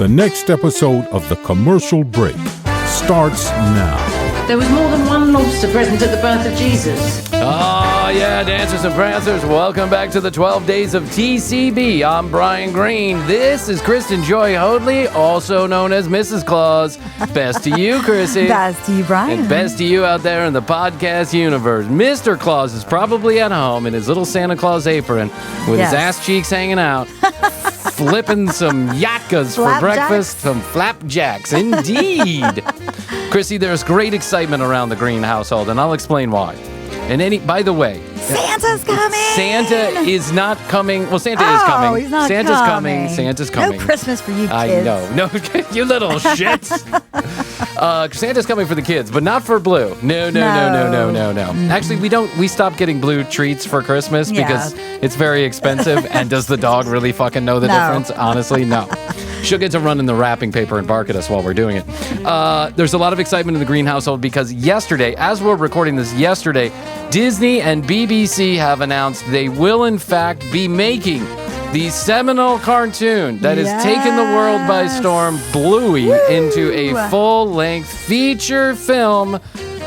The next episode of The Commercial Break starts now. There was more than one lobster present at the birth of Jesus. Oh, yeah, dancers and prancers, welcome back to the 12 Days of TCB. I'm Bryan Green. This is Kristen Joy Hoadley, also known as Mrs. Claus. Best to you, Krissy. Best to you, Bryan. And best to you out there in the podcast universe. Mr. Claus is probably at home in his little Santa Claus apron with his ass cheeks hanging out. Flipping some yakas for breakfast, some flapjacks, indeed. Krissy, there's great excitement around the Green household, and I'll explain why. And by the way, Santa's coming. Santa is not coming. Well, Santa is coming. He's not Santa's coming. Santa's coming. No Christmas for you kids. I know. No, you little shits. Santa's coming for the kids, but not for Blue. No. Actually, we stopped getting Blue treats for Christmas because it's very expensive. And does the dog really fucking know the difference? Honestly, no. She'll get to run in the wrapping paper and bark at us while we're doing it. There's a lot of excitement in the Green household because yesterday, as we're recording this yesterday, Disney and BBC have announced they will in fact be making the seminal cartoon that has taken the world by storm, Bluey, into a full-length feature film.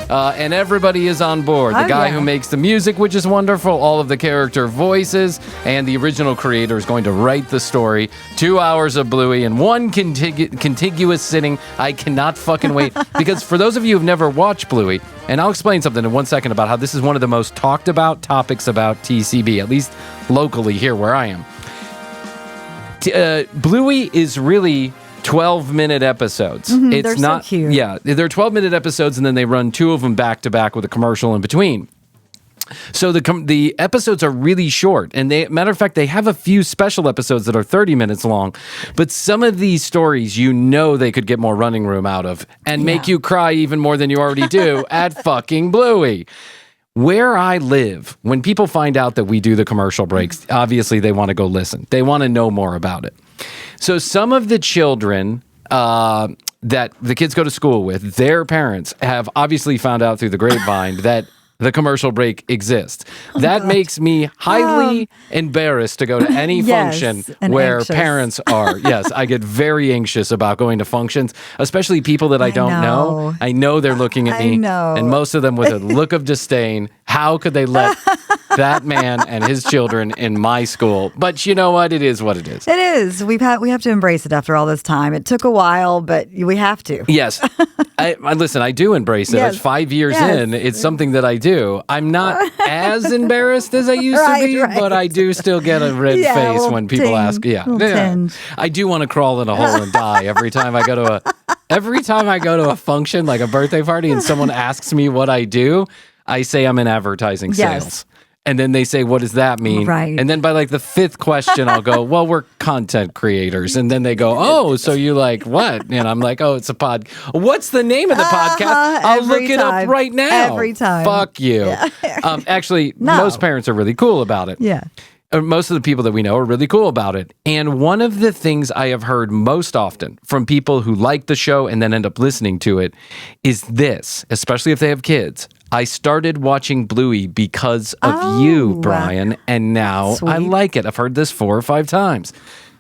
And everybody is on board. The guy who makes the music, which is wonderful, all of the character voices, and the original creator is going to write the story. 2 hours of Bluey in one contiguous sitting. I cannot fucking wait. Because for those of you who've never watched Bluey, and I'll explain something in 1 second about how this is one of the most talked about topics about TCB, at least locally here where I am. Bluey is really 12-minute episodes. It's they're not so cute. Yeah, they're 12-minute episodes, and then they run two of them back to back with a commercial in between. So the episodes are really short, and matter of fact, they have a few special episodes that are 30 minutes long. But some of these stories, they could get more running room out of, and make you cry even more than you already do at fucking Bluey. Where I live, when people find out that we do the commercial breaks, obviously they want to go listen. They want to know more about it. So some of the children that the kids go to school with, their parents have obviously found out through the grapevine that the commercial break exists. That makes me highly embarrassed to go to any function where parents are. Yes, I get very anxious about going to functions, especially people that I don't know. I know they're looking at me, and most of them with a look of disdain. How could they let that man and his children in my school? But you know what? It is what it is. It is. We have to embrace it after all this time. It took a while, but we have to. Yes. Listen, I do embrace it. It's 5 years in. It's something that I do. I'm not as embarrassed as I used to be, but I do still get a red face when people ask. I do want to crawl in a hole and die every time I go to a function, like a birthday party, and someone asks me what I do. I say I'm in advertising sales. And then they say, what does that mean? Right. And then by like the fifth question, I'll go, well, we're content creators. And then they go, oh, so you like what? And I'm like, oh, it's a pod. What's the name of the podcast? I'll look it up right now. Every time. Fuck you. Yeah. Actually, most parents are really cool about it. Yeah. Most of the people that we know are really cool about it. And one of the things I have heard most often from people who like the show and then end up listening to it is this, especially if they have kids. I started watching Bluey because of you, Bryan, and now I like it. I've heard this 4 or 5 times.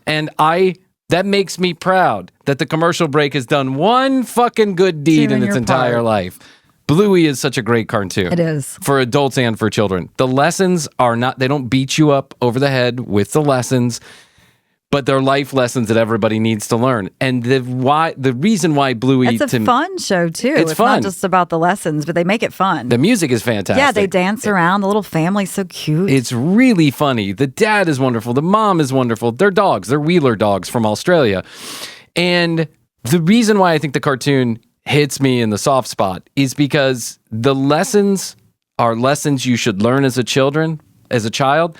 And that makes me proud that the commercial break has done one fucking good deed in its entire life. Bluey is such a great cartoon. It is. For adults and for children. The lessons they don't beat you up over the head with the lessons, but they're life lessons that everybody needs to learn. And the reason why Bluey... It's a fun show, too. It's fun. Not just about the lessons, but they make it fun. The music is fantastic. Yeah, they dance around. The little family's so cute. It's really funny. The dad is wonderful. The mom is wonderful. They're dogs. They're Wheeler dogs from Australia. And the reason why I think the cartoon hits me in the soft spot is because the lessons are lessons you should learn as a child,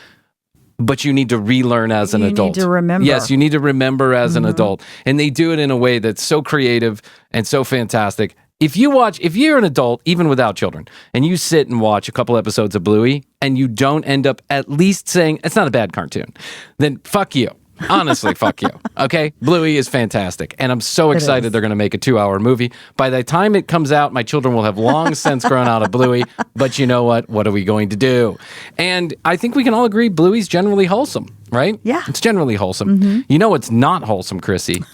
but you need to relearn as an adult. You need to remember. Yes, you need to remember as an adult. And they do it in a way that's so creative and so fantastic. If you're an adult, even without children, and you sit and watch a couple episodes of Bluey, and you don't end up at least saying, it's not a bad cartoon, then fuck you. Honestly, fuck you. Okay? Bluey is fantastic. And I'm so excited they're going to make a 2-hour movie. By the time it comes out, my children will have long since grown out of Bluey. But you know what? What are we going to do? And I think we can all agree Bluey's generally wholesome, right? Yeah. It's generally wholesome. You know what's not wholesome, Krissy?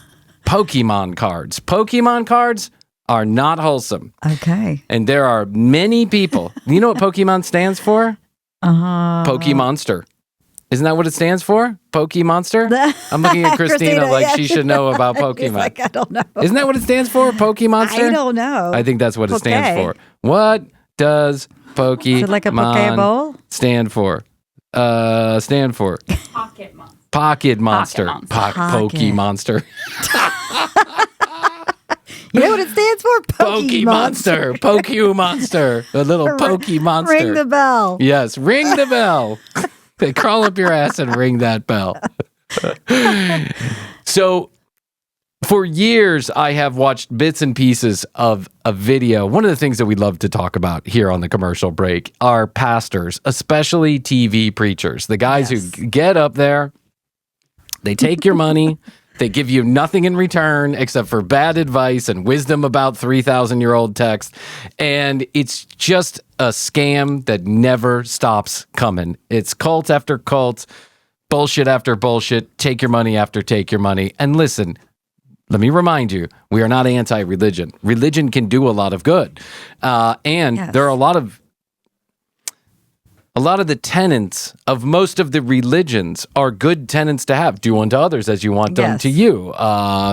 Pokemon cards. Pokemon cards are not wholesome. Okay. And there are many people. You know what Pokemon stands for? Pokemonster. Isn't that what it stands for? Pokemonster? I'm looking at Christina like she should know about Pokemon. Like, I don't know. Isn't that what it stands for? Pokemonster? I don't know. I think that's what it stands for. What does Pokemon Is it like a Poke Bowl? stand for? Pocket monster. Pocket Monster. Pocket. Monster. You know what it stands for? Pokemonster. Pokemonster. A little Pokemonster. Ring the bell. Yes, ring the bell. They crawl up your ass and ring that bell. So, for years, I have watched bits and pieces of a video. One of the things that we love to talk about here on the commercial break are pastors, especially TV preachers. The guys who get up there, they take your money, they give you nothing in return except for bad advice and wisdom about 3,000-year-old text. And it's just a scam that never stops coming. It's cult after cult, bullshit after bullshit, take your money after take your money. And listen, let me remind you, we are not anti-religion. Religion can do a lot of good. There are a lot of the tenets of most of the religions are good tenets to have. Do unto others as you want done to you.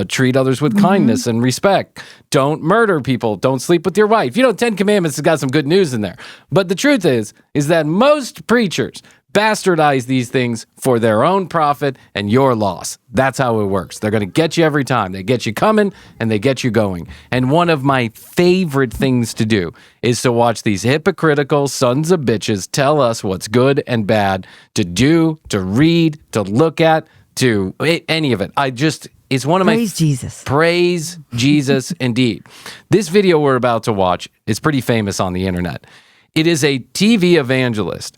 Treat others with kindness and respect. Don't murder people. Don't sleep with your wife. You know, 10 Commandments has got some good news in there. But the truth is that most preachers bastardize these things for their own profit and your loss. That's how it works. They're going to get you every time. They get you coming and they get you going. And one of my favorite things to do is to watch these hypocritical sons of bitches tell us what's good and bad to do, to read, to look at, to any of it. It's one of Praise Jesus. Praise Jesus indeed. This video we're about to watch is pretty famous on the internet. It is a TV evangelist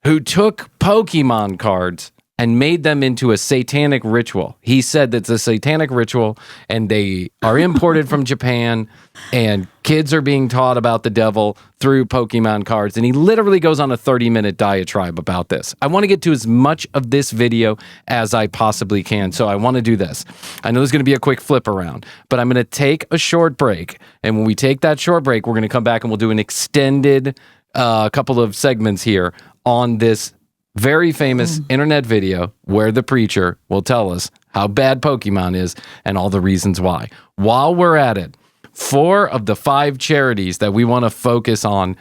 who took Pokemon cards and made them into a satanic ritual. He said that's a satanic ritual, and they are imported from Japan, and kids are being taught about the devil through Pokemon cards. And he literally goes on a 30-minute diatribe about this. I want to get to as much of this video as I possibly can, so I want to do this. I know there's going to be a quick flip around, but I'm going to take a short break. And when we take that short break, we're going to come back and we'll do an extended couple of segments here on this very famous internet video where the preacher will tell us how bad Pokemon is and all the reasons why. While we're at it, 4 of the 5 charities that we want to focus on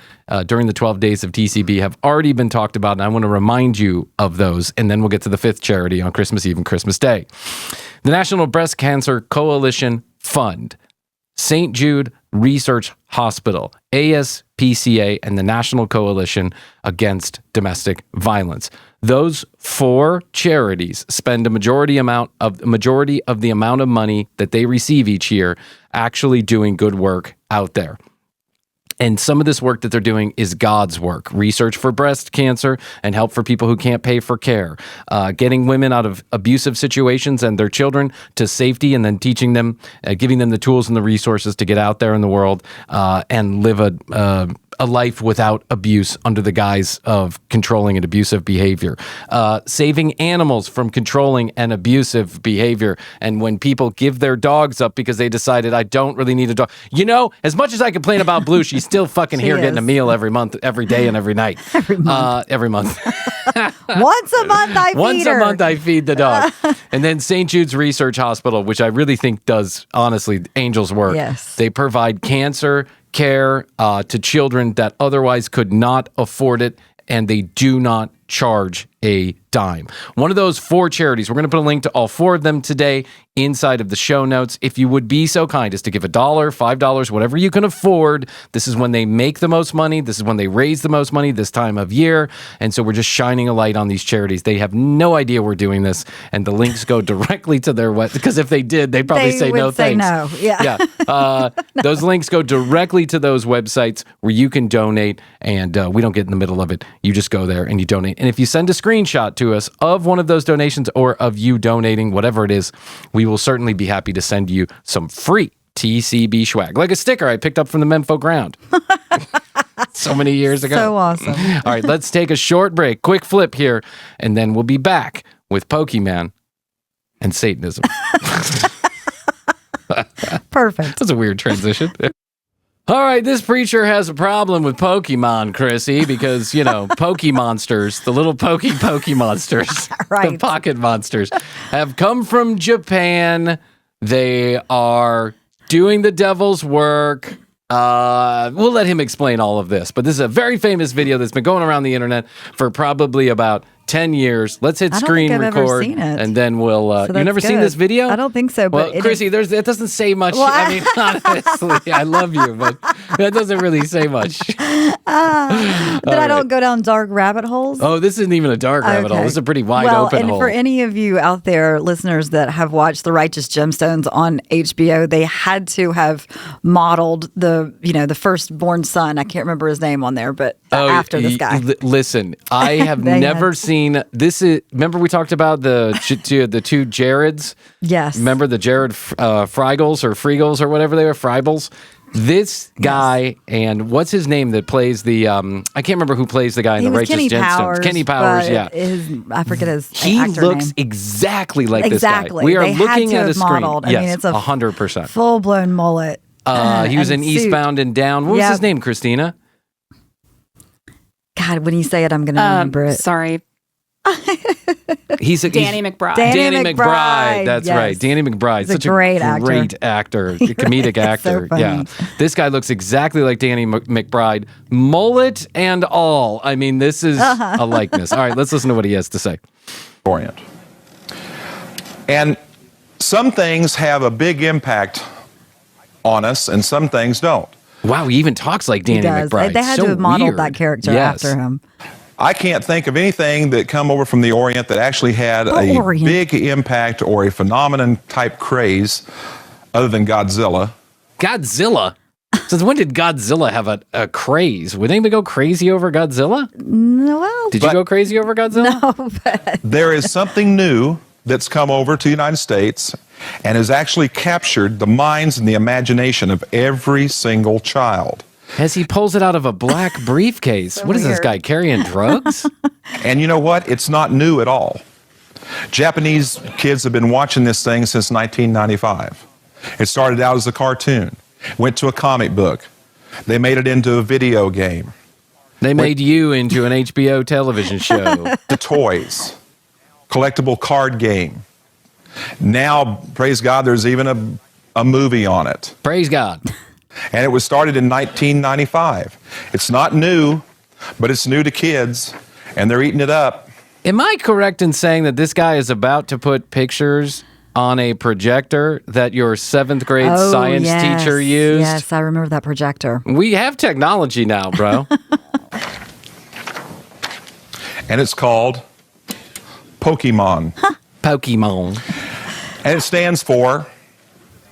during the 12 days of TCB have already been talked about, and I want to remind you of those, and then we'll get to the 5th charity on Christmas Eve and Christmas Day. The National Breast Cancer Coalition Fund, St. Jude Research Hospital, ASPCA, and the National Coalition Against Domestic Violence. Those 4 charities spend a majority of the amount of money that they receive each year actually doing good work out there. And some of this work that they're doing is God's work. Research for breast cancer and help for people who can't pay for care. Getting women out of abusive situations and their children to safety, and then teaching them, giving them the tools and the resources to get out there in the world and live a life without abuse under the guise of controlling and abusive behavior. Saving animals from controlling and abusive behavior. And when people give their dogs up because they decided, I don't really need a dog. You know, as much as I complain about Blue, she's still fucking here getting a meal every month, every day, and every night. Every month. Once a month I feed Once her. a month I feed the dog. And then St. Jude's Research Hospital, which I really think does, honestly, angels work. Yes. They provide cancer care to children that otherwise could not afford it, and they do not charge a dime. One of those 4 charities, we're going to put a link to all 4 of them today inside of the show notes. If you would be so kind as to give $1, $5, whatever you can afford. This is when they make the most money. This is when they raise the most money this time of year. And so we're just shining a light on these charities. They have no idea we're doing this. And the links go directly to their website. Because if they did, they'd probably say no thanks. No. Yeah. No. Those links go directly to those websites where you can donate. And we don't get in the middle of it. You just go there and you donate. And if you send a screenshot to us of one of those donations or of you donating, whatever it is, we will certainly be happy to send you some free TCB swag, like a sticker I picked up from the Menfo ground so many years ago. So awesome. All right, let's take a short break, quick flip here, and then we'll be back with Pokemon and Satanism. Perfect. That's a weird transition. All right, this preacher has a problem with Pokemon, Krissy, because, Pokemonsters, the little Pokemonsters, Right. the pocket monsters, have come from Japan. They are doing the devil's work. We'll let him explain all of this, but this is a very famous video that's been going around the internet for probably about 10 years. Let's hit screen record, and then we'll... So you've never seen this video? I don't think so. Well, But Krissy, it doesn't say much. Well, I mean, honestly, I love you, but that doesn't really say much. I don't go down dark rabbit holes. Oh, this isn't even a dark rabbit hole. This is a pretty wide open and hole. for any of you out there, listeners that have watched The Righteous Gemstones on HBO, they had to have modeled the firstborn son. I can't remember his name on there, but after this guy. Listen, I have never seen this. Remember we talked about the two Jareds? Yes. Remember the Jared Friegels or whatever they were, Freibles? This guy, and what's his name that plays the, I can't remember who plays the guy in The Righteous Gemstones. Kenny Powers, yeah. I forget his He actor looks name. exactly like this guy. Exactly. We are They looking had to at a have screen. modeled. I mean, it's a 100%. Full-blown mullet. He was and in suit. Eastbound and Down. What was his name, Christina? God, when you say it, I'm going to remember it. Sorry. He's Danny McBride. Danny McBride. That's yes. right. Danny McBride. He's Such a great actor, comedic actor. so yeah. This guy looks exactly like Danny McBride, mullet and all. I mean, this is a likeness. All right, let's listen to what he has to say. Orient. And some things have a big impact on us, and some things don't. Wow, he even talks like Danny McBride. They had to have modeled that character after him. I can't think of anything that come over from the Orient that actually had a big impact or a phenomenon type craze other than Godzilla. Godzilla? Since when did Godzilla have a craze? Would anybody go crazy over Godzilla? No, well. Did you go crazy over Godzilla? No, but there is something new that's come over to the United States and has actually captured the minds and the imagination of every single child. As he pulls it out of a black briefcase. What is this guy, carrying drugs? And you know what? It's not new at all. Japanese kids have been watching this thing since 1995. It started out as a cartoon, went to a comic book. They made it into a video game. They made you into an HBO television show. The toys, collectible card game. Now, praise God, there's even a movie on it. Praise God. And it was started in 1995. It's not new, but it's new to kids, and they're eating it up. Am I correct in saying that this guy is about to put pictures on a projector that your 7th grade science teacher used? Yes, I remember that projector. We have technology now, bro. And it's called Pokemon. Pokemon. And it stands for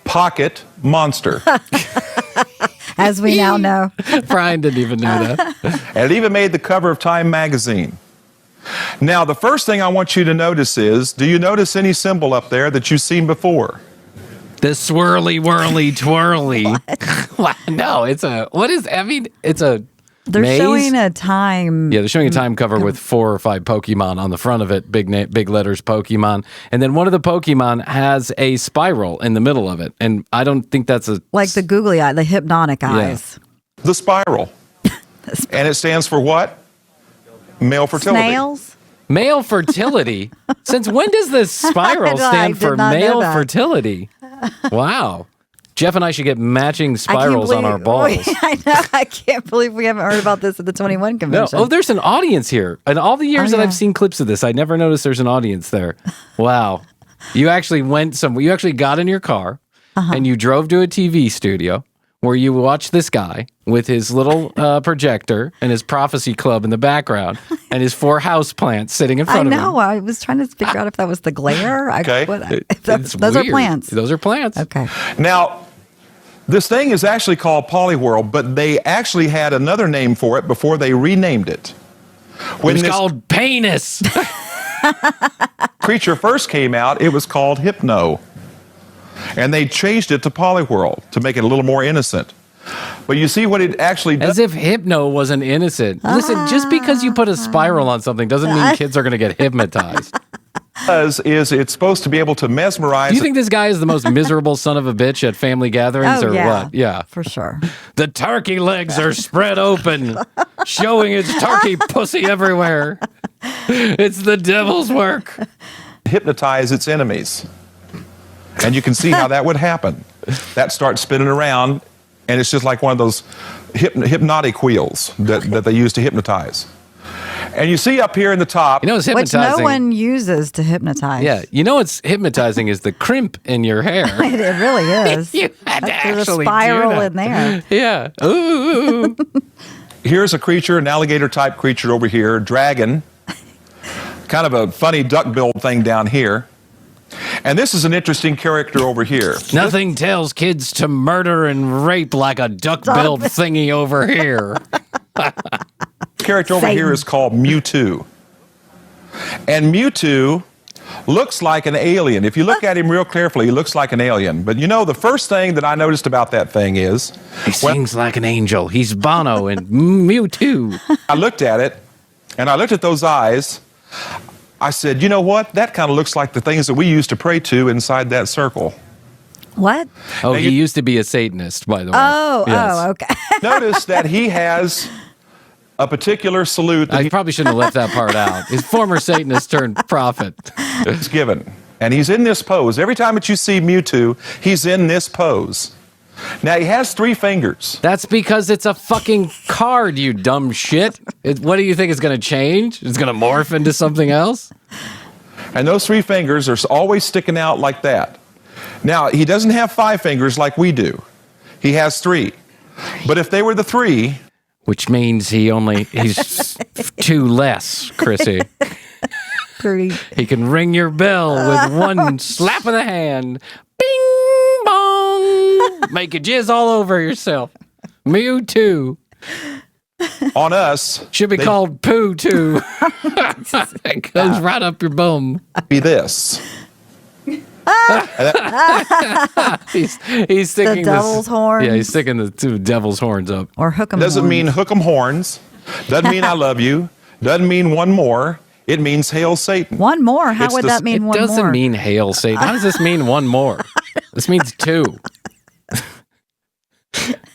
Pocket Monster. As we now know. Brian didn't even know that. And it even made the cover of Time magazine. Now, the first thing I want you to notice is, do you notice any symbol up there that you've seen before? The swirly, whirly, twirly. No, it's a, what is, I mean, it's a They're maze? showing a time. Yeah, they're showing a time cover with 4 or 5 Pokemon on the front of it, big letters Pokemon. And then one of the Pokemon has a spiral in the middle of it. And I don't think that's a... Like the googly eye, the hypnotic eyes. The spiral. And it stands for what? Male fertility. Snails? Male fertility? Since when does this spiral stand for male fertility? Wow. Jeff and I should get matching spirals on our balls. I know. I can't believe we haven't heard about this at the 21 No. convention. Oh, there's an audience here. In all the years that yeah. I've seen clips of this, I never noticed there's an audience there. Wow. You actually you actually got in your car and you drove to a TV studio where you watched this guy with his little projector and his prophecy club in the background and his 4 house plants sitting in front of him. I know. I was trying to figure out if that was the glare. Okay. Those are plants. Those are plants. Okay. Now, this thing is actually called Polyworld, but they actually had another name for it before they renamed it. It was called penis. Creature first came out, it was called Hypno. And they changed it to Polyworld to make it a little more innocent. But you see what it actually does? As if Hypno wasn't innocent. Listen, just because you put a spiral on something doesn't mean kids are going to get hypnotized. Is it's supposed to be able to mesmerize. Do you think this guy is the most miserable son of a bitch at family gatherings or yeah, what? Yeah. for sure. The turkey legs are spread open, showing its turkey pussy everywhere. It's the devil's work. Hypnotize its enemies. And you can see how that would happen. That starts spinning around, and it's just like one of those hypnotic wheels that they use to hypnotize. And you see up here in the top. You know, it's Which hypnotizing. no one uses to hypnotize. Yeah, you know what's hypnotizing is the crimp in your hair. It really is. You had to There's a actually spiral do that. in there. Yeah. Ooh. Here's a creature, an alligator-type creature over here, dragon. Kind of a funny duck-billed thing down here. And this is an interesting character over here. Nothing tells kids to murder and rape like a duck-billed thingy over here. Character over here is called Mewtwo. And Mewtwo looks like an alien. If you look at him real carefully, he looks like an alien. But you know, the first thing that I noticed about that thing is... He sings like an angel. He's Bono and Mewtwo. I looked at it, and I looked at those eyes. I said, you know what? That kind of looks like the things that we used to pray to inside that circle. What? Oh, Now, he used to be a Satanist, by the way. Oh, okay. Notice that he has a particular salute that I probably shouldn't have left that part out. His former Satanist turned prophet. he's given. And he's in this pose. Every time that you see Mewtwo, he's in this pose. Now, he has 3 fingers. That's because it's a fucking card, you dumb shit. What do you think is going to change? It's going to morph into something else? And those 3 fingers are always sticking out like that. Now, he doesn't have 5 fingers like we do. He has 3. But if they were the 3... Which means he's 2 less, Krissy. 3. He can ring your bell with one slap of the hand. Bing bong. Make you jizz all over yourself. Mewtwo. On us, Should be called Poo Too. It goes right up your bum. be this. He's sticking The devil's horns. Yeah, he's sticking the 2 devil's horns up. Or hook 'em Doesn't horns. mean hook 'em horns. Doesn't mean I love you. Doesn't mean one more. It means hail Satan. One more? How It's would the- that mean It one more? doesn't mean hail Satan. How does this mean one more? This means 2.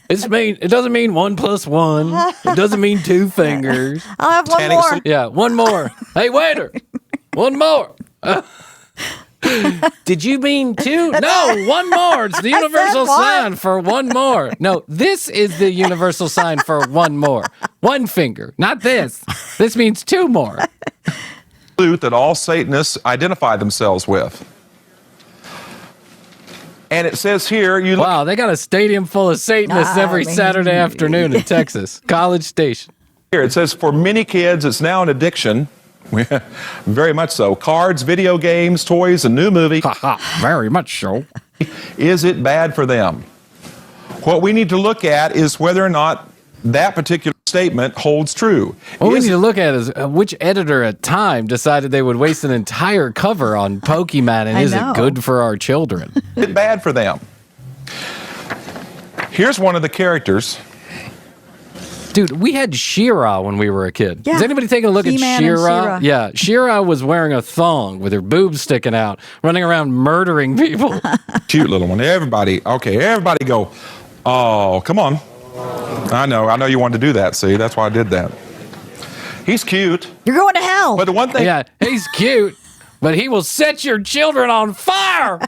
It doesn't mean 1 + 1. It doesn't mean 2 fingers. I'll have one Tanning more. some- Yeah, one more. Hey, waiter, one more. Did you mean 2? No, one more. It's the universal one. sign for one more. No, this is the universal sign for one more. 1 finger, not this. This means 2 more. Salute that all Satanists identify themselves with. And it says here, you look Wow, they got a stadium full of Satanists every Saturday afternoon in Texas. College Station. here, it says for many kids, it's now an addiction. Very much so. Cards, video games, toys, a new movie. Haha, very much so. Is it bad for them? What we need to look at is whether or not that particular statement holds true. What we Is need to look at is which editor at Time decided they would waste an entire cover on Pokemon, and I is know. it good for our children? it bad for them? Here's one of the characters. Dude, we had She-Ra when we were a kid. Yeah. Is anybody taking a look He-Man at and She-Ra? She-Ra. Yeah, She-Ra was wearing a thong with her boobs sticking out, running around murdering people. Cute little one. Everybody go, oh, come on. I know you wanted to do that, see? That's why I did that. He's cute. You're going to hell. But the one thing, Yeah, he's cute, but he will set your children on fire.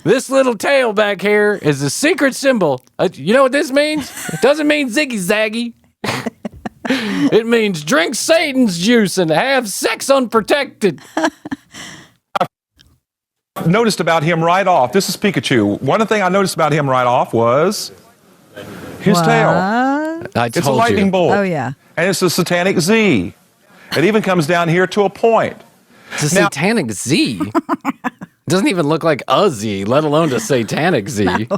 This little tail back here is a secret symbol. You know what this means? It doesn't mean ziggy zaggy. It means drink Satan's juice and have sex unprotected. noticed about him right off, this is Pikachu. One thing I noticed about him right off was his tail. I It's a told lightning you. bolt. Oh, yeah. And it's a satanic Z. It even comes down here to a point. It's a Now- satanic Z. It doesn't even look like a Z, let alone a satanic Z.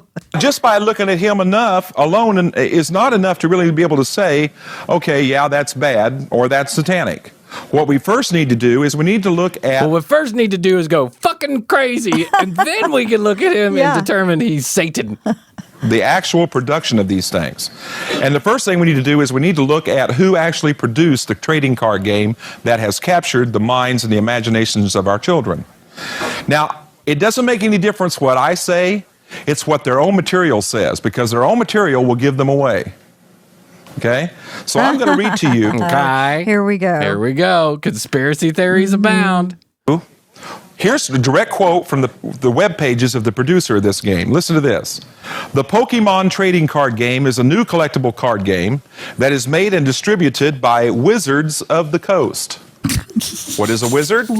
Just by looking at him alone is not enough to really be able to say, okay, yeah, that's bad or that's satanic. What we first need to do is we need to look at What we first need to do is go fucking crazy, and then we can look at him Yeah. and determine he's Satan. the actual production of these things. And the first thing we need to do is we need to look at who actually produced the trading card game that has captured the minds and the imaginations of our children. Now, it doesn't make any difference what I say, it's what their own material says, because their own material will give them away. Okay? So I'm going to read to you. Okay. Here we go. Here we go. Conspiracy theories abound. Here's the direct quote from the web pages of the producer of this game. Listen to this. The Pokemon trading card game is a new collectible card game that is made and distributed by Wizards of the Coast. What is a wizard?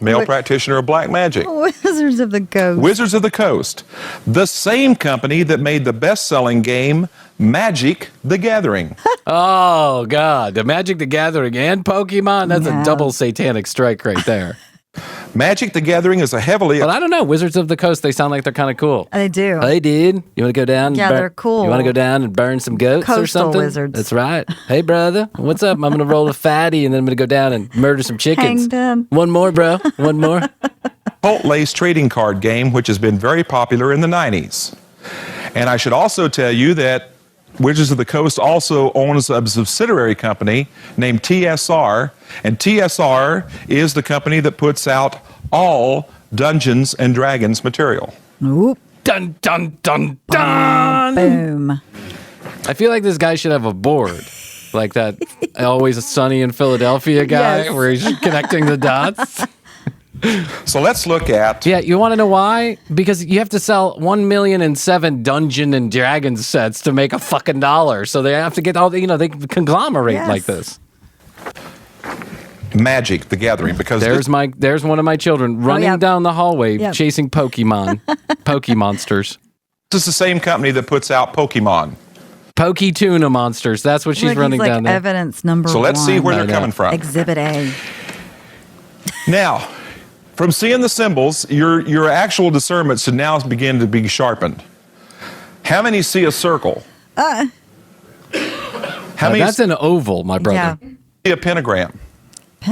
Male practitioner of black magic. Wizards of the Coast. Wizards of the Coast. The same company that made the best-selling game Magic the Gathering. Oh, God. The Magic the Gathering and Pokemon? That's a double satanic strike right there. Magic the Gathering is a heavily... But I don't know. Wizards of the Coast, they sound like they're kind of cool. They do. Hey, dude. You want to go down? Yeah, they're cool. You want to go down and burn some goats Coastal or something? wizards. That's right. Hey, brother. What's up? I'm going to roll a fatty and then I'm going to go down and murder some chickens. Hang them. One more, bro. One more. cult-laced trading card game, which has been very popular in the 90s. And I should also tell you that Wizards of the Coast also owns a subsidiary company named TSR, and TSR is the company that puts out all Dungeons and Dragons material. Oop. Dun, dun, dun, dun. Boom. I feel like this guy should have a board. Like that Always Sunny in Philadelphia guy Yes. where he's connecting the dots. So let's look at... Yeah, you want to know why? Because you have to sell 1,000,007 Dungeon and Dragons sets to make a fucking dollar. So they have to get all the, they conglomerate like this. Magic the Gathering, because There's one of my children running down the hallway chasing Pokemon. Pokemonsters. This is the same company that puts out Pokemon. Poketuna monsters. That's what she's running down there. Evidence number So let's see where they're coming from. Exhibit A. Now, from seeing the symbols, your actual discernment should now begin to be sharpened. How many see a circle? How many That's an oval, my brother. Yeah. see a pentagram?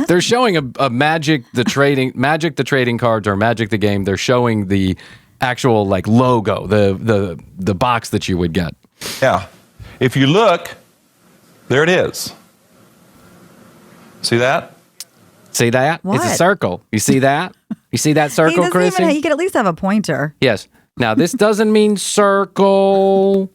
They're showing a Magic the trading cards or Magic the game. They're showing the actual logo, the box that you would get. Yeah. If you look, there it is. See that? See that? What? It's a circle. You see that? You see that circle, Krissy? You could at least have a pointer. Yes. Now, this doesn't mean circle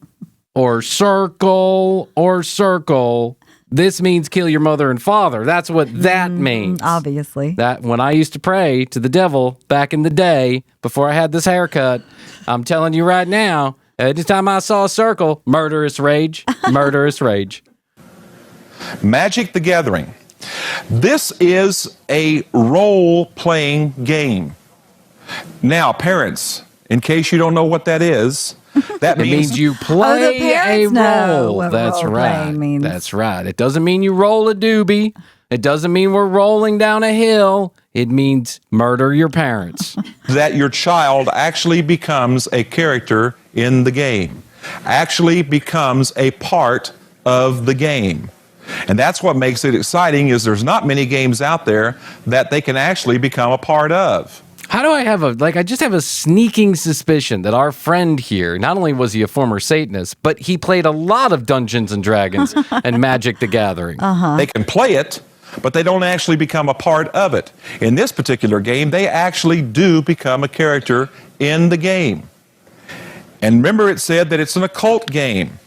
or circle or circle. This means kill your mother and father. That's what that means. Obviously. That when I used to pray to the devil back in the day, before I had this haircut, I'm telling you right now, anytime I saw a circle, murderous rage, murderous rage. Magic the Gathering. This is a role-playing game. Now, parents, in case you don't know what that is, that It means you play a parents know role. what That's role-playing right. means. That's right. It doesn't mean you roll a doobie. It doesn't mean we're rolling down a hill. It means murder your parents. that your child actually becomes a character in the game, actually becomes a part of the game. And that's what makes it exciting, is there's not many games out there that they can actually become a part of. How do I have I just have a sneaking suspicion that our friend here, not only was he a former Satanist, but he played a lot of Dungeons and Dragons and Magic the Gathering. They can play it, but they don't actually become a part of it. In this particular game, they actually do become a character in the game. And remember, it said that it's an occult game.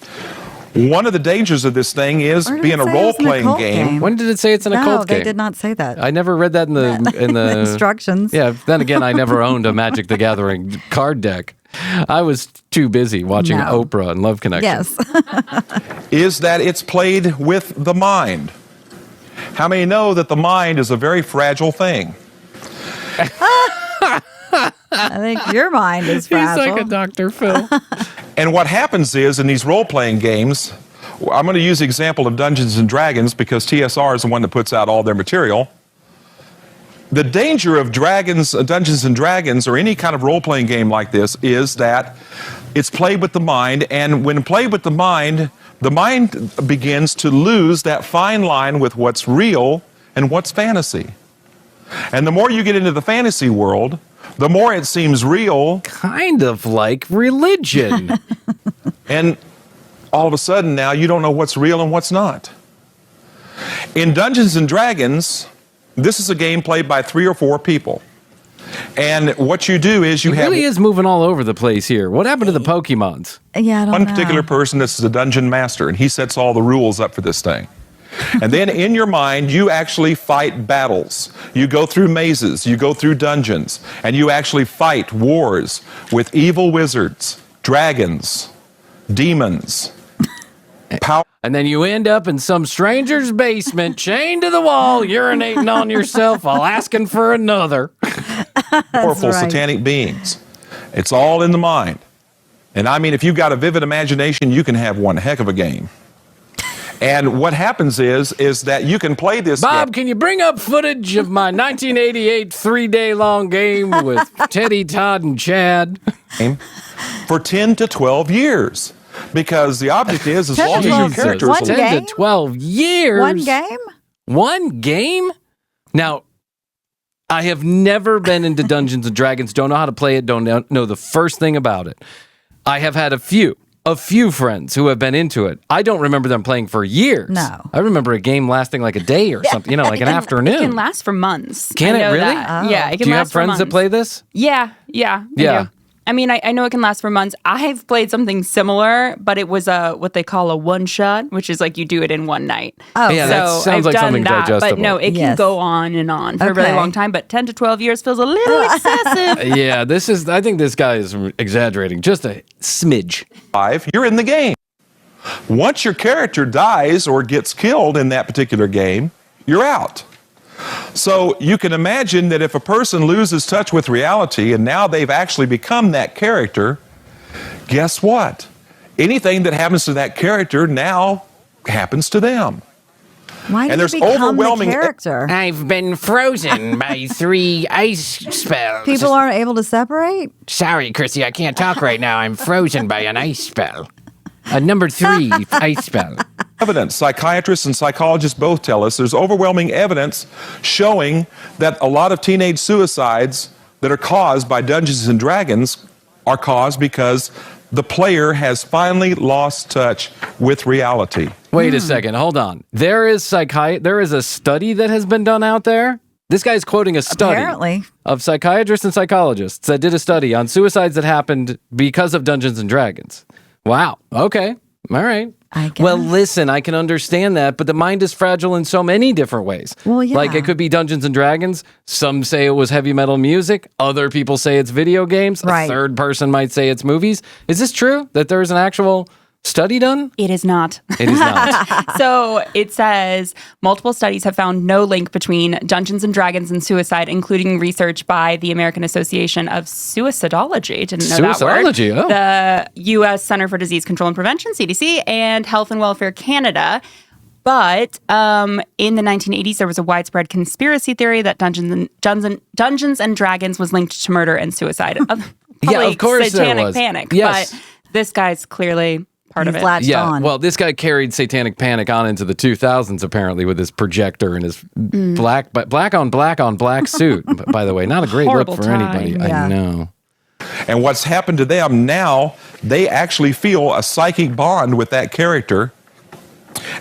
One of the dangers of this thing is Where did being it a say it's an role-playing occult game. When did it say it's an occult game? No, they did not say that. I never read that in the instructions. Yeah, then again, I never owned a Magic the Gathering card deck. I was too busy watching Oprah and Love Connection. Yes. Is that it's played with the mind. How many know that the mind is a very fragile thing? I think your mind is He's fragile. like a Dr. Phil. And what happens is, in these role-playing games, I'm going to use the example of Dungeons and Dragons because TSR is the one that puts out all their material. The danger of Dungeons and Dragons, or any kind of role-playing game like this, is that it's played with the mind, and when played with the mind begins to lose that fine line with what's real and what's fantasy. And the more you get into the fantasy world, the more it seems real. Kind of like religion. And all of a sudden now you don't know what's real and what's not. In Dungeons and Dragons, this is a game played by 3 or 4 people. And what you do is you It have really is moving all over the place here. What happened to the Pokemons? Yeah, I don't one know. particular person that's the dungeon master, and he sets all the rules up for this thing. And then in your mind, you actually fight battles. You go through mazes, you go through dungeons, and you actually fight wars with evil wizards, dragons, demons, power. And then you end up in some stranger's basement, chained to the wall, urinating on yourself while asking for another. Powerful right. satanic beings. It's all in the mind. And I mean, if you've got a vivid imagination, you can have one heck of a game. And what happens is that you can play this Bob, can you bring up footage of my 1988 3-day-long game with Teddy, Todd, and Chad? game for 10 to 12 years. Because the object is, as 10 to long as your 12 character One is 10 game? to 12 years. One game? One game? Now, I have never been into Dungeons and Dragons, don't know how to play it, don't know the first thing about it. I have had a few friends who have been into it. I don't remember them playing for years. No. I remember a game lasting like a day or something, like an afternoon. It can last for months. Can I it know really? that. Yeah, it can Do you last have friends for that months. play this? Yeah. I do. I mean, I know it can last for months. I have played something similar, but it was what they call a one shot, which is like you do it in one night. Oh, Yeah, that so sounds I've like done something that, digestible. but no, it can Yes. go on and on for a really Okay. long time. But 10 to 12 years feels a little excessive. Yeah, I think this guy is exaggerating just a smidge. 5, you're in the game. Once your character dies or gets killed in that particular game, you're out. So you can imagine that if a person loses touch with reality and now they've actually become that character, guess what? Anything that happens to that character now happens to them. Why And did there's you become the overwhelming- character? I've been frozen by 3 ice spells. People aren't able to separate? Sorry, Krissy, I can't talk right now. I'm frozen by an ice spell. A number 3 ice spell. Evidence. Psychiatrists and psychologists both tell us there's overwhelming evidence showing that a lot of teenage suicides that are caused by Dungeons and Dragons are caused because the player has finally lost touch with reality. Wait a second, hold on. There is a study that has been done out there. This guy's quoting a study Apparently. of psychiatrists and psychologists that did a study on suicides that happened because of Dungeons and Dragons. Wow. Okay. All right. I guess. Well, listen, I can understand that, but the mind is fragile in so many different ways. Well, yeah. Like it could be Dungeons and Dragons. Some say it was heavy metal music. Other people say it's video games. Right. A third person might say it's movies. Is this true that there's an actual study done? It is not. It is not. So it says multiple studies have found no link between Dungeons and Dragons and suicide, including research by the American Association of Suicidology. Didn't know that word. Suicidology, oh. The U.S. Center for Disease Control and Prevention, CDC, and Health and Welfare Canada. But in the 1980s, there was a widespread conspiracy theory that Dungeons and Dragons was linked to murder and suicide. Yeah, of course there Satanic was. Panic. Yes. But this guy's clearly part of He's it. latched Yeah, on. well, this guy carried Satanic Panic on into the 2000s, apparently, with his projector and his black on black suit. By the way, not a great Horrible look for time. anybody. Yeah. I know. And what's happened to them now, they actually feel a psychic bond with that character.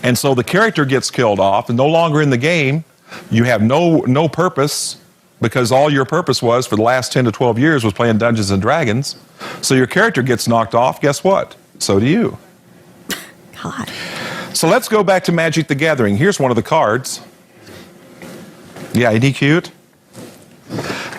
And so the character gets killed off and no longer in the game. You have no purpose because all your purpose was for the last 10 to 12 years was playing Dungeons and Dragons. So your character gets knocked off. Guess what? So do you. God. So let's go back to Magic the Gathering. Here's one of the cards. Yeah, isn't he cute?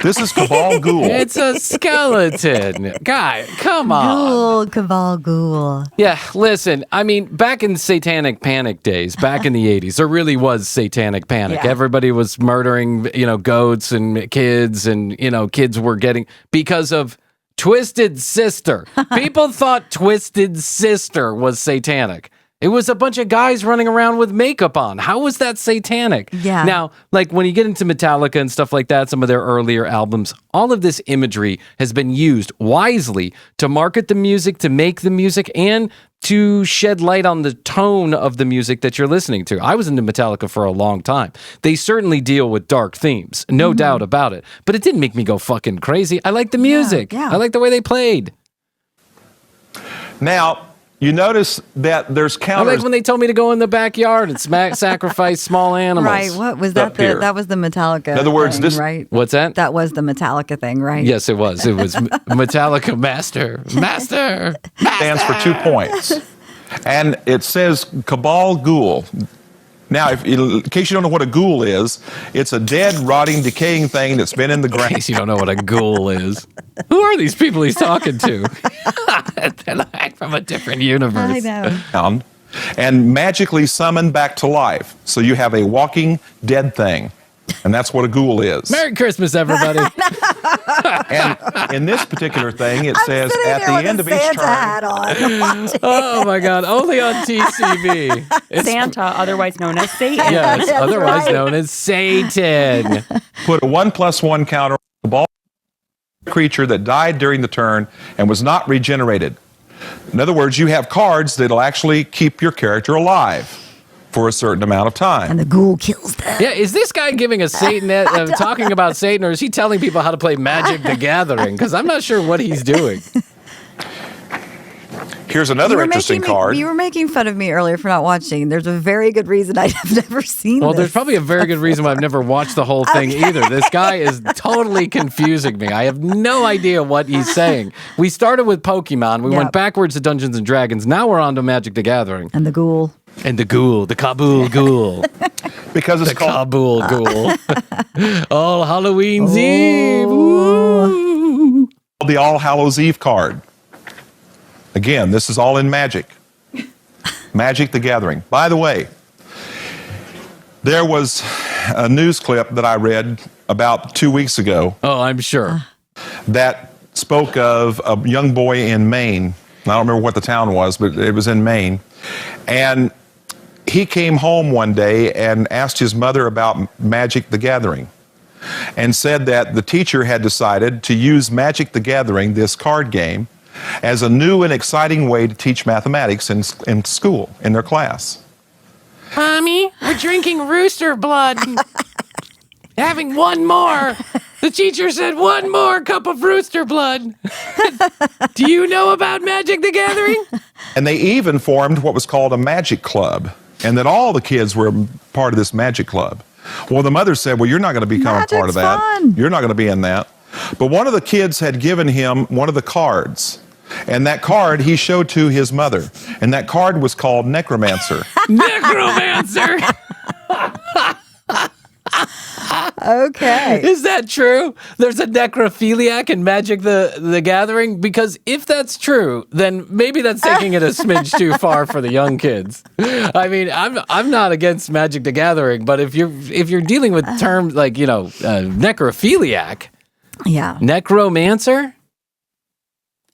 This is Cabal Ghoul. It's a skeleton. Guy, come on. Ghoul, Cabal Ghoul. Yeah, listen, I mean, back in Satanic Panic days, back in the 80s, there really was Satanic Panic. Yeah. Everybody was murdering, goats and kids, and, kids were getting, because of Twisted Sister. People thought Twisted Sister was satanic. It was a bunch of guys running around with makeup on. How was that satanic? Yeah. Now, like when you get into Metallica and stuff like that, some of their earlier albums, all of this imagery has been used wisely to market the music, to make the music, and to shed light on the tone of the music that you're listening to. I was into Metallica for a long time. They certainly deal with dark themes, no doubt about it. But it didn't make me go fucking crazy. I like the music. Yeah. I like the way they played. Now, you notice that there's I counters. like when they told me to go in the backyard and sacrifice small animals. Right. What was that? Up here. That was the Metallica. In other words, thing, this- right? What's that? That was the Metallica thing, right? Yes, it was. It was Metallica Master. stands for 2 points. And it says Cabal Ghoul. Now, in case you don't know what a ghoul is, it's a dead, rotting, decaying thing that's been in the In ground. case you don't know what a ghoul is. Who are these people he's talking to? They're like from a different universe. I know. And magically summoned back to life. So you have a walking dead thing. And that's what a ghoul is. Merry Christmas, everybody. And in this particular thing, it says Sitting at there the with end a of each Santa turn. hat on. watching. Oh my God. Only on TCB. It's, Santa, otherwise known as Satan. yes, That's otherwise right. known as Satan. Put a 1+1 counter on the ball creature that died during the turn and was not regenerated. In other words, you have cards that'll actually keep your character alive for a certain amount of time. And the ghoul kills them. Yeah, is this guy giving a Satan, talking about Satan, or is he telling people how to play Magic the Gathering? Because I'm not sure what he's doing. Here's another interesting card. You were making fun of me earlier for not watching. There's a very good reason I have never seen Well, this. there's probably a very good reason why I've never watched the whole thing either. This guy is totally confusing me. I have no idea what he's saying. We started with Pokemon. We went backwards to Dungeons and Dragons. Now we're on to Magic the Gathering. And the ghoul. And the ghoul, the Kabul ghoul. Because it's The called Kabul ghoul. All Halloween's Eve. Ooh. the All Hallows Eve card. Again, this is all in Magic. Magic the Gathering. By the way, there was a news clip that I read about 2 weeks ago Oh, I'm sure. that spoke of a young boy in Maine. I don't remember what the town was, but it was in Maine. And he came home one day and asked his mother about Magic the Gathering and said that the teacher had decided to use Magic the Gathering, this card game, as a new and exciting way to teach mathematics in school, in their class. Mommy, we're drinking rooster blood. Having one more. The teacher said one more cup of rooster blood. Do you know about Magic the Gathering? And they even formed what was called a magic club, and that all the kids were part of this magic club. Well, the mother said, well, you're not going to become a part of that. Magic's fun. You're not going to be in that. But one of the kids had given him one of the cards, and that card he showed to his mother, and that card was called Necromancer. Necromancer. Okay. Is that true? There's a necrophiliac in Magic the Gathering? Because if that's true, then maybe that's taking it a smidge too far for the young kids. I mean, I'm not against Magic the Gathering, but if you're dealing with terms like, necrophiliac, Yeah. necromancer?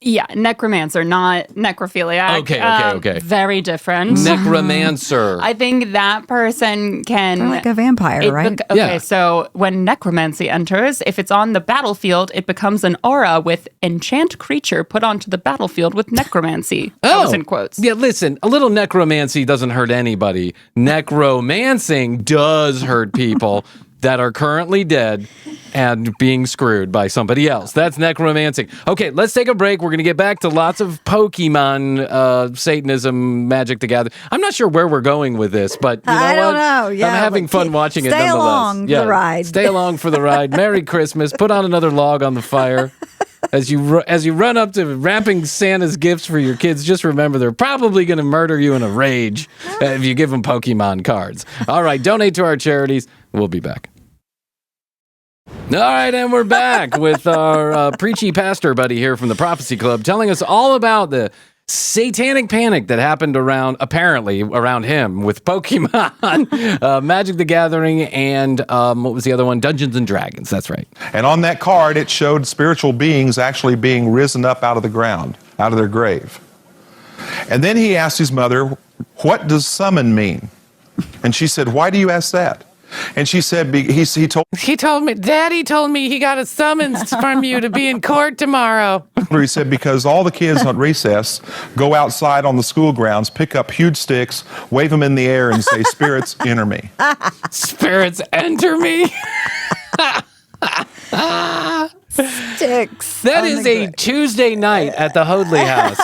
Yeah, necromancer, not necrophiliac. Okay. Very different. Necromancer. I think that person can... Kinda like a vampire, right? Okay, Yeah. so when necromancy enters, if it's on the battlefield, it becomes an aura with enchant creature put onto the battlefield with necromancy. That was in quotes. Yeah, listen, a little necromancy doesn't hurt anybody. Necromancing does hurt people that are currently dead and being screwed by somebody else. That's necromancing. Okay, let's take a break. We're going to get back to lots of Pokemon, Satanism, Magic the Gathering. I'm not sure where we're going with this, but you know I don't what? know. Yeah, I'm having but fun watching it stay nonetheless. along the ride. Stay along for the ride. Merry Christmas. Put on another log on the fire. As you run up to wrapping Santa's gifts for your kids, just remember they're probably going to murder you in a rage if you give them Pokemon cards. All right, donate to our charities. We'll be back. All right, and we're back with our preachy pastor buddy here from the Prophecy Club telling us all about the satanic panic that happened apparently around him with Pokemon, Magic the Gathering, and what was the other one? Dungeons and Dragons. That's right. And on that card, it showed spiritual beings actually being risen up out of the ground, out of their grave. And then he asked his mother, what does summon mean? And she said, why do you ask that? And she said, Daddy told me he got a summons from you to be in court tomorrow. he said, because all the kids on recess go outside on the school grounds, pick up huge sticks, wave them in the air, and say, spirits, enter me. Spirits, enter me. Sticks. That is a Tuesday night at the Hoadley house.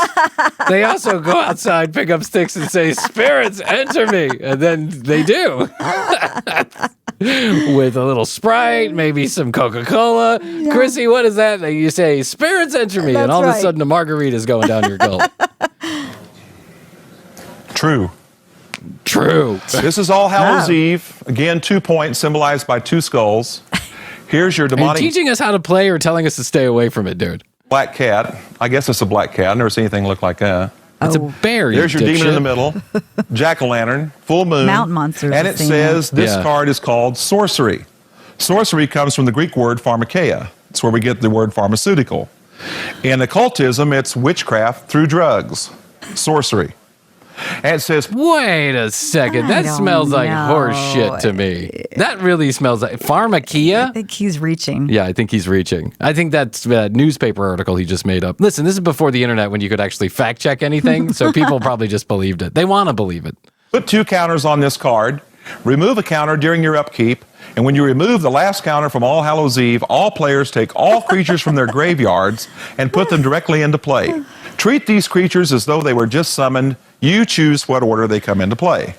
They also go outside, pick up sticks, and say, spirits, enter me. And then they do. With a little Sprite, maybe some Coca-Cola. Yeah. Krissy, what is that? You say, spirits, enter me. That's and all right. of a sudden, a margarita's going down your gullet. True. This is All Hallows Eve. Again, 2 points symbolized by 2 skulls. Here's your demonic... Are you teaching us how to play or telling us to stay away from it, dude? Black cat. I guess it's a black cat. I've never seen anything look like that. It's a bear. There's your demon in the middle. Jack-o'-lantern. Full moon. Mountain monsters. And it says this card is called sorcery. Sorcery comes from the Greek word pharmakeia. It's where we get the word pharmaceutical. In occultism, it's witchcraft through drugs. Sorcery. And it says, wait a second. That smells like horse shit to me. That really smells like pharmakeia. I think he's reaching. Yeah, I think he's reaching. I think that's a newspaper article he just made up. Listen, this is before the internet when you could actually fact check anything. So people probably just believed it. They want to believe it. Put 2 counters on this card. Remove a counter during your upkeep. And when you remove the last counter from All Hallows Eve, all players take all creatures from their graveyards and put them directly into play. Treat these creatures as though they were just summoned. You choose what order they come into play.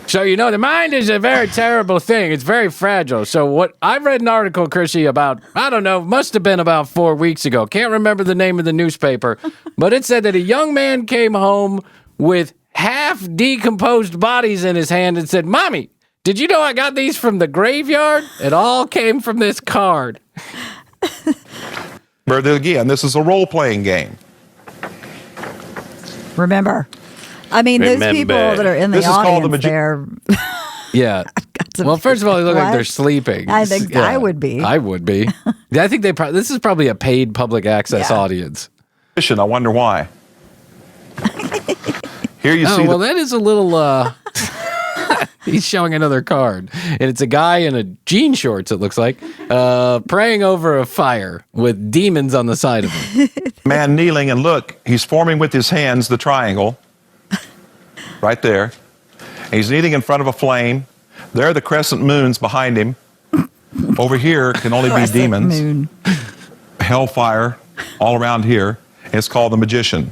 So, the mind is a very terrible thing. It's very fragile. So what I read an article, Krissy, about, I don't know, must have been about 4 weeks ago. Can't remember the name of the newspaper. But it said that a young man came home with half decomposed bodies in his hand and said, Mommy, did you know I got these from the graveyard? It all came from this card. But again, this is a role-playing game. Remember. I mean, those people that are in the This is called audience, they're... Yeah. Well, first of all, they look like they're sleeping. I think I would be. I would be. Yeah, I think this is probably a paid public access audience. I wonder why. Here you see. Well, that is a little. He's showing another card, and it's a guy in a jean shorts. It looks like praying over a fire with demons on the side of him. Man kneeling, and look, he's forming with his hands the triangle, right there. He's kneeling in front of a flame. There are the crescent moons behind him. Over here can only be demons. Moon. Hellfire all around here. It's called the Magician.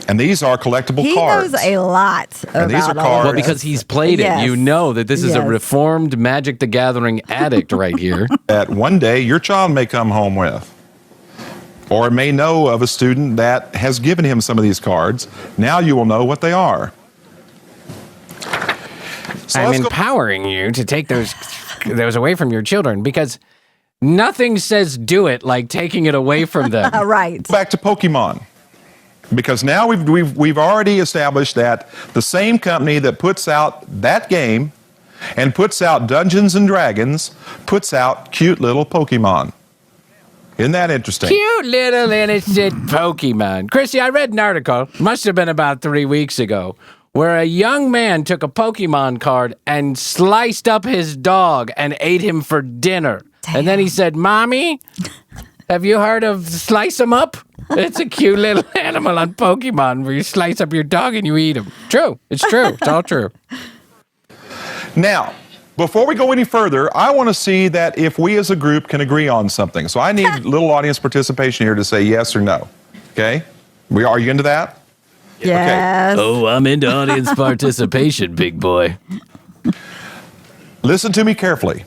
And these are collectible cards. He knows a lot about these are all cards. Well, because he's played it, Yes. you know that this is a reformed Magic the Gathering addict right here. That one day your child may come home with. Or may know of a student that has given him some of these cards. Now you will know what they are. So I'm let's go empowering you to take those away from your children because nothing says do it like taking it away from them. Right. back to Pokemon. Because now we've already established that the same company that puts out that game and puts out Dungeons and Dragons puts out cute little Pokemon. Isn't that interesting? Cute little innocent Pokemon. Krissy, I read an article, must have been about 3 weeks ago, where a young man took a Pokemon card and sliced up his dog and ate him for dinner. Damn. And then he said, Mommy, have you heard of Slice 'em Up? It's a cute little animal on Pokemon where you slice up your dog and you eat him. True. It's true. It's all true. Now, before we go any further, I want to see that if we as a group can agree on something. So I need little audience participation here to say yes or no. Okay? Are you into that? Yes. Oh, I'm into audience participation, big boy. Listen to me carefully.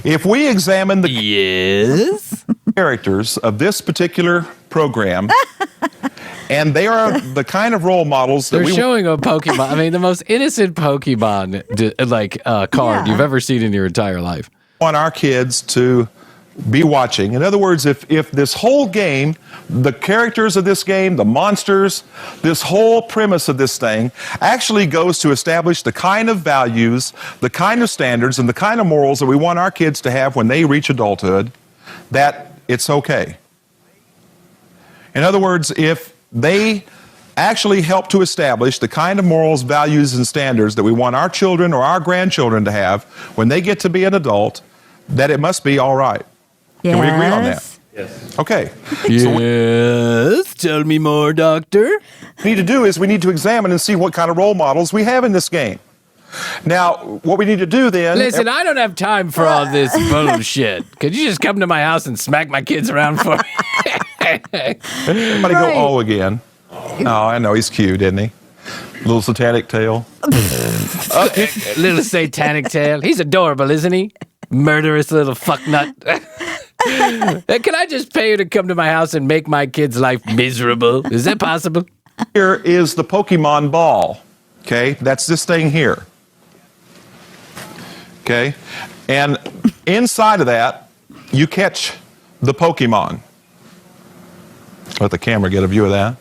If we examine the Yes? characters of this particular program, and they are the kind of role models that They're we showing a Pokemon. I mean, the most innocent Pokemon card you've ever seen in your entire life. want our kids to be watching. In other words, if this whole game, the characters of this game, the monsters, this whole premise of this thing actually goes to establish the kind of values, the kind of standards, and the kind of morals that we want our kids to have when they reach adulthood, that it's okay. In other words, if they actually help to establish the kind of morals, values, and standards that we want our children or our grandchildren to have when they get to be an adult, that it must be all right. Yes. Can we agree on that? Yes. Okay. Yes. Tell me more, Doctor. What we need to do is we need to examine and see what kind of role models we have in this game. Now, what we need to do then... Listen, I don't have time for all this bullshit. Could you just come to my house and smack my kids around for me? Everybody go, oh, again. Oh, I know, he's cute, isn't he? Little satanic tail. Little satanic tail. He's adorable, isn't he? Murderous little fucknut. Can I just pay you to come to my house and make my kid's life miserable? Is that possible? Here is the Pokemon ball. Okay, that's this thing here. Okay, and inside of that, you catch the Pokemon. Let the camera get a view of that.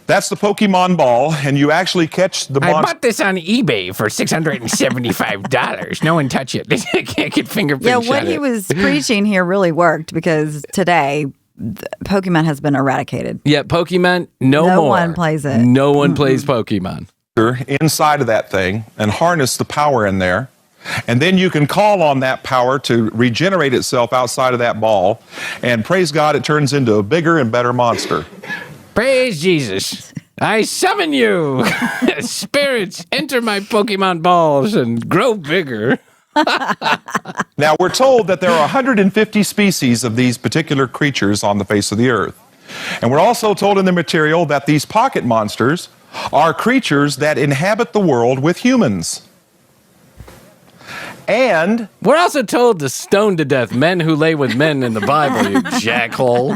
That's the Pokemon ball, and you actually catch the monster. I bought this on eBay for $675. No one touch it. I can't get fingerprints. Yeah, what he was preaching here really worked because today Pokemon has been eradicated. Yeah, Pokemon, no more. No one plays it. No one plays Pokemon. Inside of that thing and harness the power in there. And then you can call on that power to regenerate itself outside of that ball. And praise God, it turns into a bigger and better monster. Praise Jesus. I summon you. Spirits, enter my Pokemon balls and grow bigger. Now, we're told that there are 150 species of these particular creatures on the face of the earth. And we're also told in the material that these pocket monsters are creatures that inhabit the world with humans. And we're also told to stone to death men who lay with men in the Bible, you jackhole.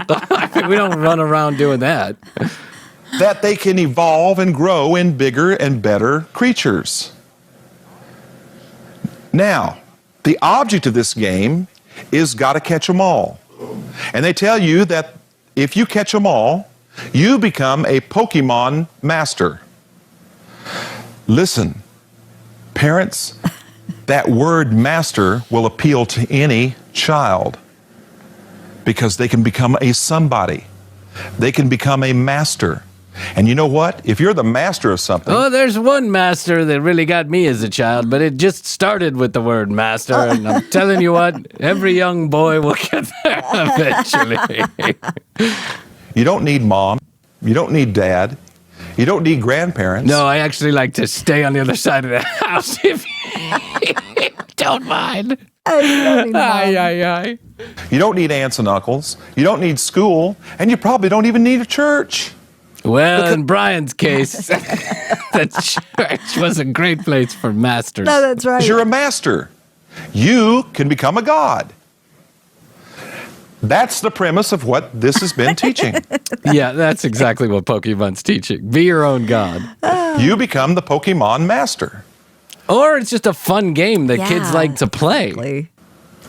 We don't run around doing that. That they can evolve and grow in bigger and better creatures. Now, the object of this game is gotta catch them all. And they tell you that if you catch them all, you become a Pokemon master. Listen, parents, that word master will appeal to any child because they can become a somebody. They can become a master. And you know what? If you're the master of something... Oh, there's one master that really got me as a child, but it just started with the word master. And I'm telling you what, every young boy will get there eventually. You don't need mom. You don't need dad. You don't need grandparents. No, I actually like to stay on the other side of the house if you don't mind. Aye. You don't need aunts and uncles. You don't need school. And you probably don't even need a church. Well, in Brian's case, the church was a great place for masters. No, that's right. You're a master. You can become a god. That's the premise of what this has been teaching. Yeah, that's exactly what Pokemon's teaching. Be your own god. You become the Pokemon master. Or it's just a fun game that kids like to play. Exactly.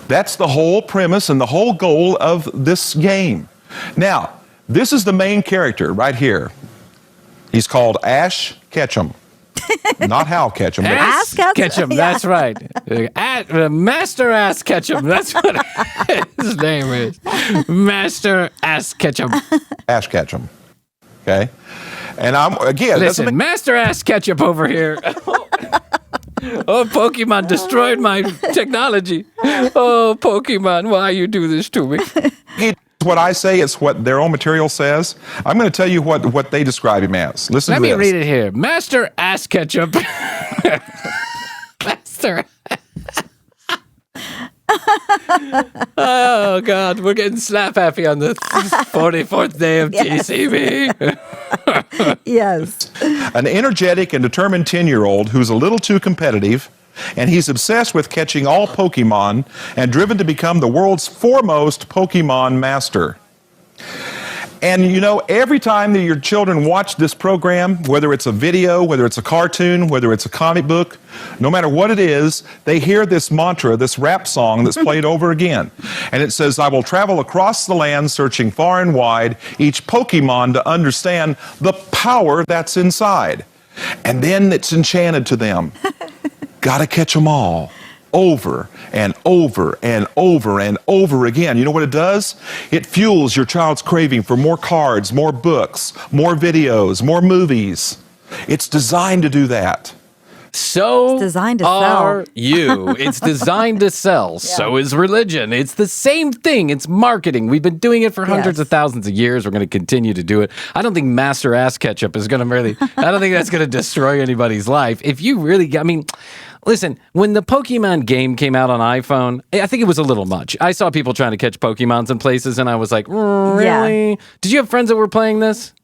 That's the whole premise and the whole goal of this game. Now, this is the main character right here. He's called Ash Catchem. Not Hal Catchem. But Ass Catchem, that's right. Master Ass Catchem, that's what his name is. Master Ass Catchem. Ash Catchem. Okay? And I'm, again... Listen, Master Ass Ketchup over here. Oh, Pokemon destroyed my technology. Oh, Pokemon, why you do this to me? It's what I say, it's what their own material says. I'm going to tell you what they describe him as. Listen to this. Let me read it here. Master Ass Ketchup. Master. Oh, God. We're getting slap happy on the 44th day of TCB. Yes. An energetic and determined 10-year-old who's a little too competitive, and he's obsessed with catching all Pokemon and driven to become the world's foremost Pokemon master. And you know, every time that your children watch this program, whether it's a video, whether it's a cartoon, whether it's a comic book, no matter what it is, they hear this mantra, this rap song that's played over again. And it says, I will travel across the land searching far and wide, each Pokemon to understand the power that's inside. And then it's enchanted to them. Gotta catch them all. over and over and over and over again. You know what it does? It fuels your child's craving for more cards, more books, more videos, more movies. It's designed to do that. So It's designed to are sell. you. It's designed to sell. So is religion. It's the same thing. It's marketing. We've been doing it for hundreds of thousands of years. We're going to continue to do it. I don't think Master Ass Ketchup is going to I don't think that's going to destroy anybody's life. If you really, listen, when the Pokemon game came out on iPhone, I think it was a little much. I saw people trying to catch Pokemons in places, and I was like, really? Yeah. Did you have friends that were playing this?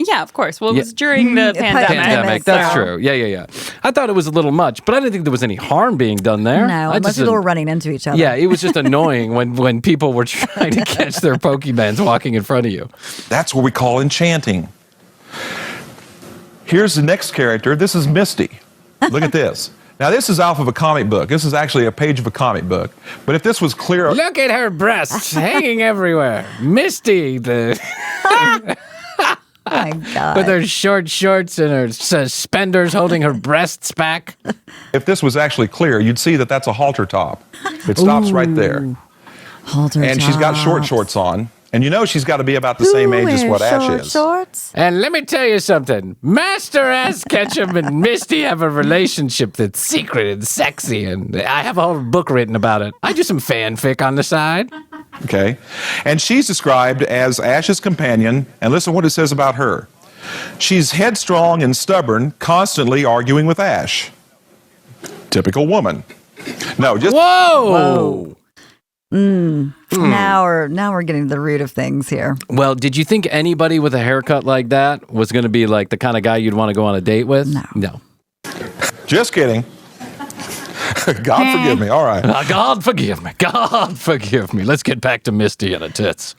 Yeah, of course. Well, it was during the pandemic. That's so- true. Yeah. I thought it was a little much, but I didn't think there was any harm being done there. No, unless people were running into each other. Yeah, it was just annoying when people were trying to catch their Pokemons walking in front of you. That's what we call enchanting. Here's the next character. This is Misty. Look at this. Now, this is off of a comic book. This is actually a page of a comic book. But if this was clear... Look at her breasts hanging everywhere. Misty, Oh my God. with her short shorts and her suspenders holding her breasts back. If this was actually clear, you'd see that that's a halter top. It stops right there. Halter And she's got short tops. shorts on. And you know she's got to be about the same age as what Ash Short is. shorts. And let me tell you something. Master Ass Ketchum and Misty have a relationship that's secret and sexy, and I have a whole book written about it. I do some fanfic on the side. Okay? And she's described as Ash's companion. And listen to what it says about her. She's headstrong and stubborn, constantly arguing with Ash. Typical woman. No, just... Whoa! Now we're getting to the root of things here. Well, did you think anybody with a haircut like that was going to be like the kind of guy you'd want to go on a date with? No. Just kidding. God forgive me. All right. God forgive me. God forgive me. Let's get back to Misty and her tits.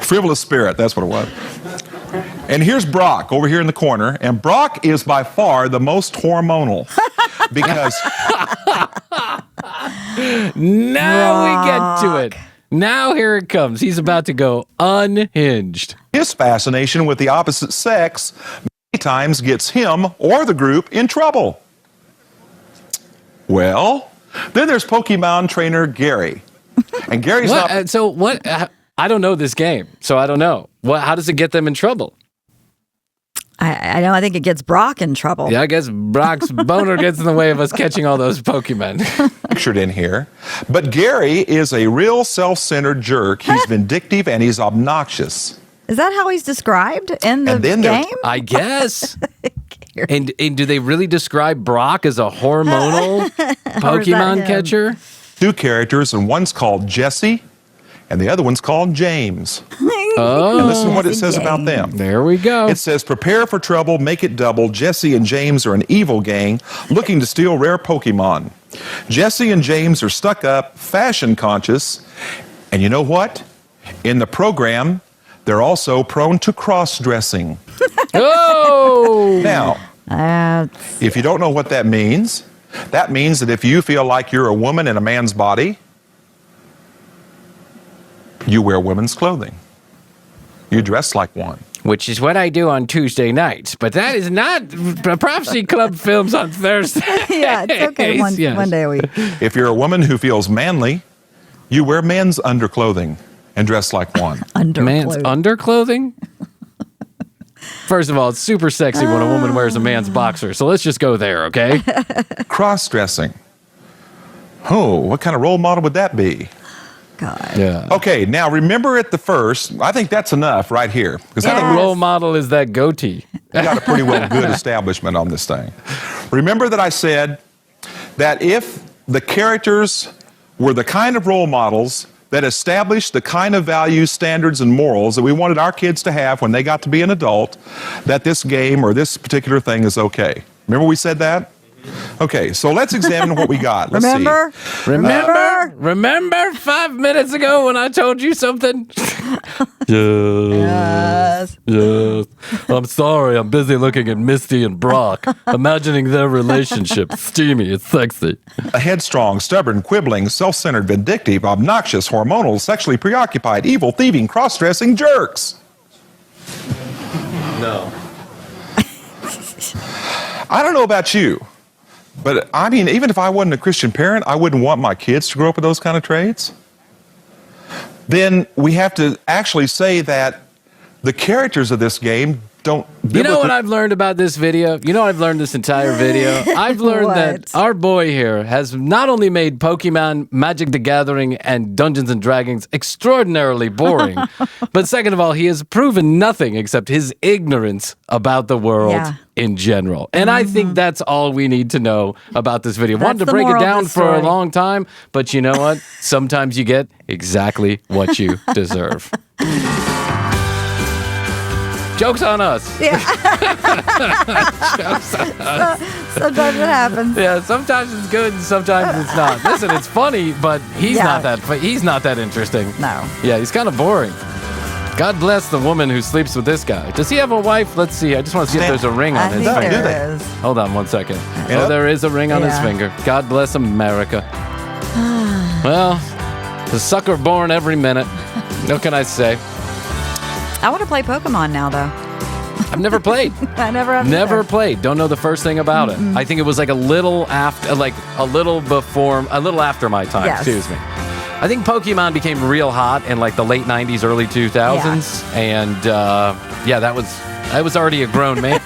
Frivolous spirit. That's what it was. And here's Brock over here in the corner. And Brock is by far the most hormonal because Now we get to it. Now here it comes. He's about to go unhinged. his fascination with the opposite sex many times gets him or the group in trouble. Well, then there's Pokemon trainer Gary. And Gary's What? not... So what? I don't know this game, so I don't know. How does it get them in trouble? I know. I think it gets Brock in trouble. Yeah, I guess Brock's boner gets in the way of us catching all those Pokemon. pictured in here. But Gary is a real self-centered jerk. He's vindictive and he's obnoxious. Is that how he's described in the And then there's- game? I guess. And do they really describe Brock as a hormonal Pokemon him? catcher? Two characters, and one's called Jesse, and the other one's called James. Oh, And listen to what it Jesse says about James. them. there we go. It says, prepare for trouble, make it double. Jesse and James are an evil gang looking to steal rare Pokemon. Jesse and James are stuck up, fashion conscious, and you know what? In the program, they're also prone to cross-dressing. Oh! Now, if you don't know what that means that if you feel like you're a woman in a man's body, you wear women's clothing. You dress like one. Which is what I do on Tuesday nights, but that is not Prophecy Club films on Thursday. Yeah, it's okay. One day a week. If you're a woman who feels manly, you wear men's underclothing and dress like one. Man's Underclothing. underclothing? First of all, it's super sexy when a woman wears a man's boxer, so let's just go there, okay? Cross-dressing. Oh, what kind of role model would that be? God. Yeah. Okay, now remember at the first, I think that's enough right here. Because I think Yes. Role model is that goatee. we got a pretty well good establishment on this thing. Remember that I said that if the characters were the kind of role models that established the kind of values, standards, and morals that we wanted our kids to have when they got to be an adult, that this game or this particular thing is okay. Remember we said that? Okay, so let's examine what we got. Let's Remember? see. Remember 5 minutes ago when I told you something? Yes. Yes. I'm sorry. I'm busy looking at Misty and Brock, imagining their relationship. Steamy. It's sexy. A headstrong, stubborn, quibbling, self-centered, vindictive, obnoxious, hormonal, sexually preoccupied, evil, thieving, cross-dressing jerks. No. I don't know about you, But I mean, even if I wasn't a Christian parent, I wouldn't want my kids to grow up with those kind of trades. Then we have to actually say that the characters of this game don't. You know what I've learned about this video? You know I've learned this entire video? I've learned that our boy here has not only made Pokemon, Magic the Gathering, and Dungeons and Dragons extraordinarily boring, but second of all, he has proven nothing except his ignorance about the world in general. And I think that's all we need to know about this video. Wanted to break it down for a long time, but you know what? Sometimes you get exactly what you deserve. Joke's on us. Yeah. Sometimes it happens. Yeah, sometimes it's good and sometimes it's not. Listen, it's funny, but he's not that interesting. No. Yeah, he's kind of boring. God bless the woman who sleeps with this guy. Does he have a wife? Let's see. I just want to see if there's a ring on his finger. There is. Hold on one second. Oh, there is a ring on his finger. God bless America. Well, the sucker born every minute. What can I say? I want to play Pokemon now, though. I've never played. I never have. Never played. Don't know the first thing about it. I think it was like a little after my time. Yes. Excuse me. I think Pokemon became real hot in like the late 90s, early 2000s. Yeah. And I was already a grown man.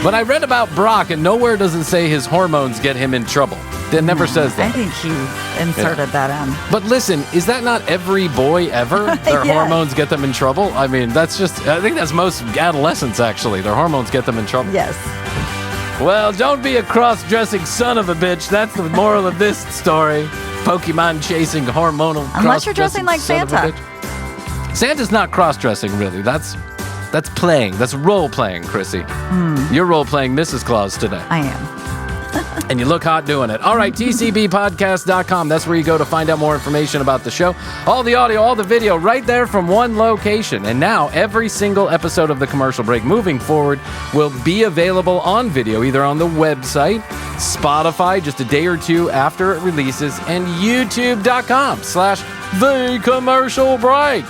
But I read about Brock, and nowhere does it say his hormones get him in trouble. It never says that. I think he inserted that in. But listen, is that not every boy ever? Their hormones get them in trouble? I mean, I think that's most adolescents, actually. Their hormones get them in trouble. Yes. Well, don't be a cross-dressing son of a bitch. That's the moral of this story. Pokemon chasing hormonal Unless you're dressing like Santa. Santa's not cross-dressing, really. That's playing. That's role-playing, Krissy. You're role-playing Mrs. Claus today. I am. And you look hot doing it. All right, tcbpodcast.com. That's where you go to find out more information about the show. All the audio, all the video, right there from one location. And now every single episode of The Commercial Break moving forward will be available on video, either on the website, Spotify, just a day or two after it releases, and youtube.com/The Commercial Break.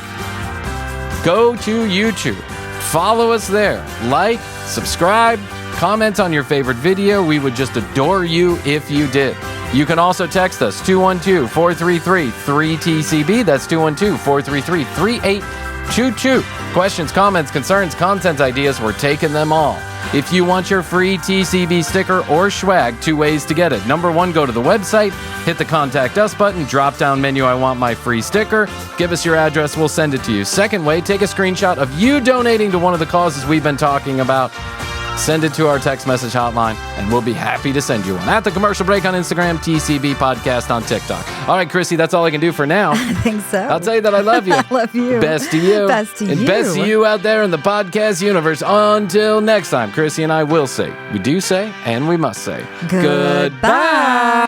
Go to YouTube. Follow us there. Like, subscribe, comment on your favorite video. We would just adore you if you did. You can also text us 212-433-3TCB. That's 212-433-3822. Questions, comments, concerns, content ideas, we're taking them all. If you want your free TCB sticker or swag, 2 ways to get it. Number 1, go to the website, hit the Contact Us button, drop down menu, I want my free sticker. Give us your address, we'll send it to you. Second way, take a screenshot of you donating to one of the causes we've been talking about. Send it to our text message hotline, and we'll be happy to send you one. At The Commercial Break on Instagram, TCB Podcast on TikTok. All right, Krissy, that's all I can do for now. I think so. I'll tell you that I love you. I love you. Best to you. Best to and you. best to you out there in the podcast universe. Until next time, Krissy and I will say, we do say, and we must say, Goodbye.